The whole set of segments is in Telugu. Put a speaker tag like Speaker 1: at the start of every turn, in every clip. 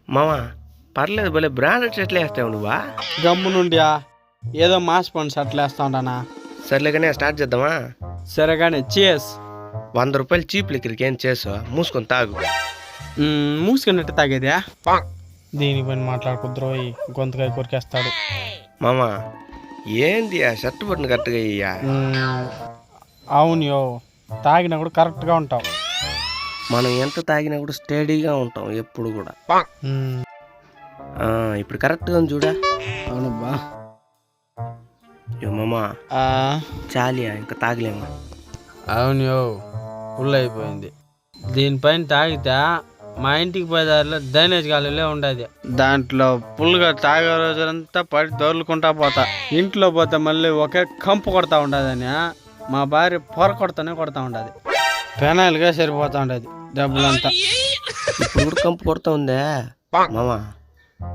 Speaker 1: మామా పర్లేదు భలే బ్రాండెడ్ షర్ట్లు వేస్తావు నువ్వా?
Speaker 2: గమ్ము నుండి ఏదో మాస్ పండు షర్ట్లు వేస్తా ఉంటానా.
Speaker 1: సర్లే కానీ స్టార్ట్ చేద్దామా?
Speaker 2: సరే కానీ చేస్.
Speaker 1: 100 రూపాయలు చీప్ లిక్కర్కి ఏం చేసావు? మూసుకొని తాగు.
Speaker 2: మూసుకున్నట్టు తాగేదా? దీనిపైన మాట్లాడుకుద్రోయి గొంతుకాయ కొరికేస్తాడు.
Speaker 1: మామా ఏంది ఆ షర్ట్ బట్టను కరెక్ట్గా అయ్యా?
Speaker 2: అవును యో, తాగినా కూడా కరెక్ట్గా ఉంటావు.
Speaker 1: మనం ఎంత తాగినా కూడా స్టడీగా ఉంటాం ఎప్పుడు కూడా. ఇప్పుడు కరెక్ట్గా చూడా?
Speaker 2: అవునబ్బా.
Speaker 1: యో మామా చాలియా, ఇంకా తాగలేమా?
Speaker 2: అవును యో, ఫుల్ అయిపోయింది. దీనిపైన తాగితే మా ఇంటికి పోయేదారిలో డ్రైనేజ్ గాలిలో ఉండేది. దాంట్లో ఫుల్గా తాగే రోజులంతా పడి దొర్లుకుంటా పోతా. ఇంట్లో పోతే మళ్ళీ ఒకే కంపు కొడతా ఉండదని మా భార్య పొర కొడతా ఉండదు. పెనాయిల్గా సరిపోతా ఉండేది డబ్బులంతా.
Speaker 1: ఇప్పుడు కూడా కంపు కొడతా ఉందే మామా.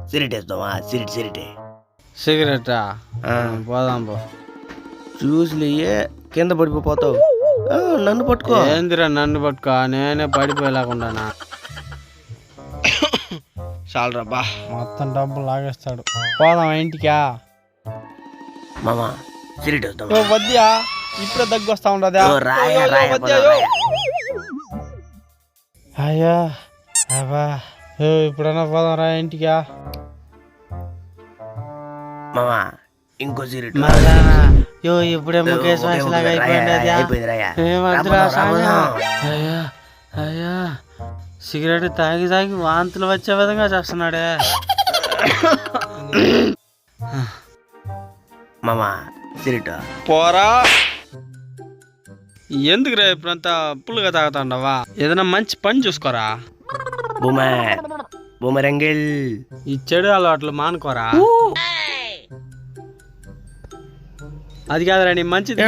Speaker 1: సిగరెట్ వేస్తావా? సిగరెట్
Speaker 2: సిగరెటా? పోదాం పో.
Speaker 1: చూసిలే కింద పడిపోతావు. నన్ను పట్టుకో.
Speaker 2: ఏందిరా నన్ను పట్టుకో, నేనే పడిపోయేలాగుండానా. చాలరా బా, మొత్తం డబ్బులు లాగేస్తాడు. పోదాం ఇంటికా?
Speaker 1: మామా సిగరెట్ వేస్తావా?
Speaker 2: వద్దా, ఇప్పుడే దగ్గు వస్తా ఉండదా? అయ్యా అబ్బా, ఇప్పుడన్నా పోదాం రా ఇంటికా?
Speaker 1: మామా ఇంకో సిగరెట్.
Speaker 2: ఇప్పుడే ముఖేష్ లాగా అయ్యా సిగరెట్ తాగి వాంతులు వచ్చే విధంగా చేస్తున్నాడే.
Speaker 1: మామా సిగరెట్
Speaker 2: పోరా. ఎందుకురా ఇప్పుడంతా పుల్లుగా తాగుతాండవా? ఏదైనా మంచి పని చూసుకోరా.
Speaker 1: బూమరంగిల్
Speaker 2: ఈ చెడు అలవాట్లు మానుకోరా. అది కాదురా నీ మంచిది.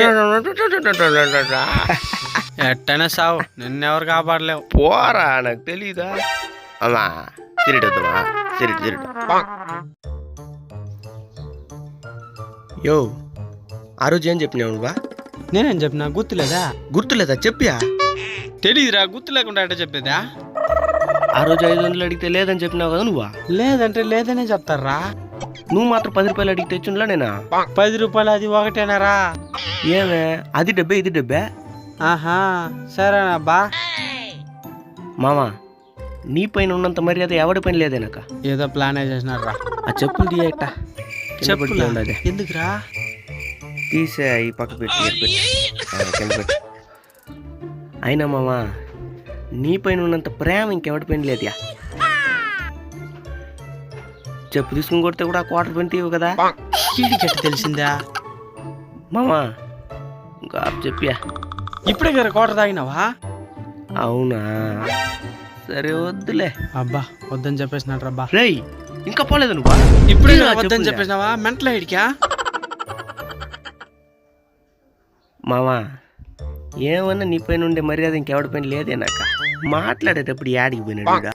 Speaker 2: ఎట్టైనా సావు, నిన్నెవరు కాపాడలేవు.
Speaker 1: పోరా, నాకు తెలీదా? అమ్మా సిగరెట్ వద్దామా? సిగరెట్ యో, ఆ రోజు ఏం చెప్పినావు నువ్వా?
Speaker 2: నేనేం చెప్పినా గుర్తులేదా?
Speaker 1: గుర్తులేదా? చెప్పియా?
Speaker 2: తెలీదురా, గుర్తు లేకుండా అంటే చెప్పేదా?
Speaker 1: ఆ రోజు 500 అడిగితే లేదని చెప్పినావు కదా నువ్వా?
Speaker 2: లేదంటే లేదనే చెప్తారా.
Speaker 1: నువ్వు మాత్రం 10 రూపాయలు అడిగి తెచ్చుండ్లా నేనా?
Speaker 2: 10 రూపాయలు అది ఒకటేనారా?
Speaker 1: ఏమే అది డబ్బే ఇది డబ్బే?
Speaker 2: ఆహా సరేనా బా.
Speaker 1: మామా నీ పైన ఉన్నంత మర్యాద ఎవడి పైన లేదేనాక.
Speaker 2: ఏదో ప్లాన్ చేసినారా.
Speaker 1: ఆ చెప్పులు తీయట.
Speaker 2: చెప్పులు ఎందుకురా?
Speaker 1: తీసే ఈ పక్క పెట్టి కింద పెట్టి. అయినా మామా నీ పైన ఉన్నంత ప్రేమ ఇంకెవడి పైన లేదుయా. చెప్పు తీసుకుని కొడితే కూడా క్వార్టర్ పెన్ తీయవు కదా.
Speaker 2: చీడికెట్ట తెలిసిందా
Speaker 1: మామా? ఇంకా చెప్పియా?
Speaker 2: ఇప్పుడే కదా కోట తాగినావా?
Speaker 1: అవునా, సరే వద్దులే.
Speaker 2: అబ్బా వద్దని చెప్పేసినట్టు రబ్బా.
Speaker 1: రేయ్ ఇంకా పోలేదు నువ్వు?
Speaker 2: ఇప్పుడే వద్దని చెప్పేసినావా? మెంటల్ ఇడికా?
Speaker 1: మామా ఏమన్నా నీ పైన ఉండే మర్యాద ఇంకెవడి పైన లేదేనాక. మాట్లాడేటప్పుడు యాడికి పోయినాడు?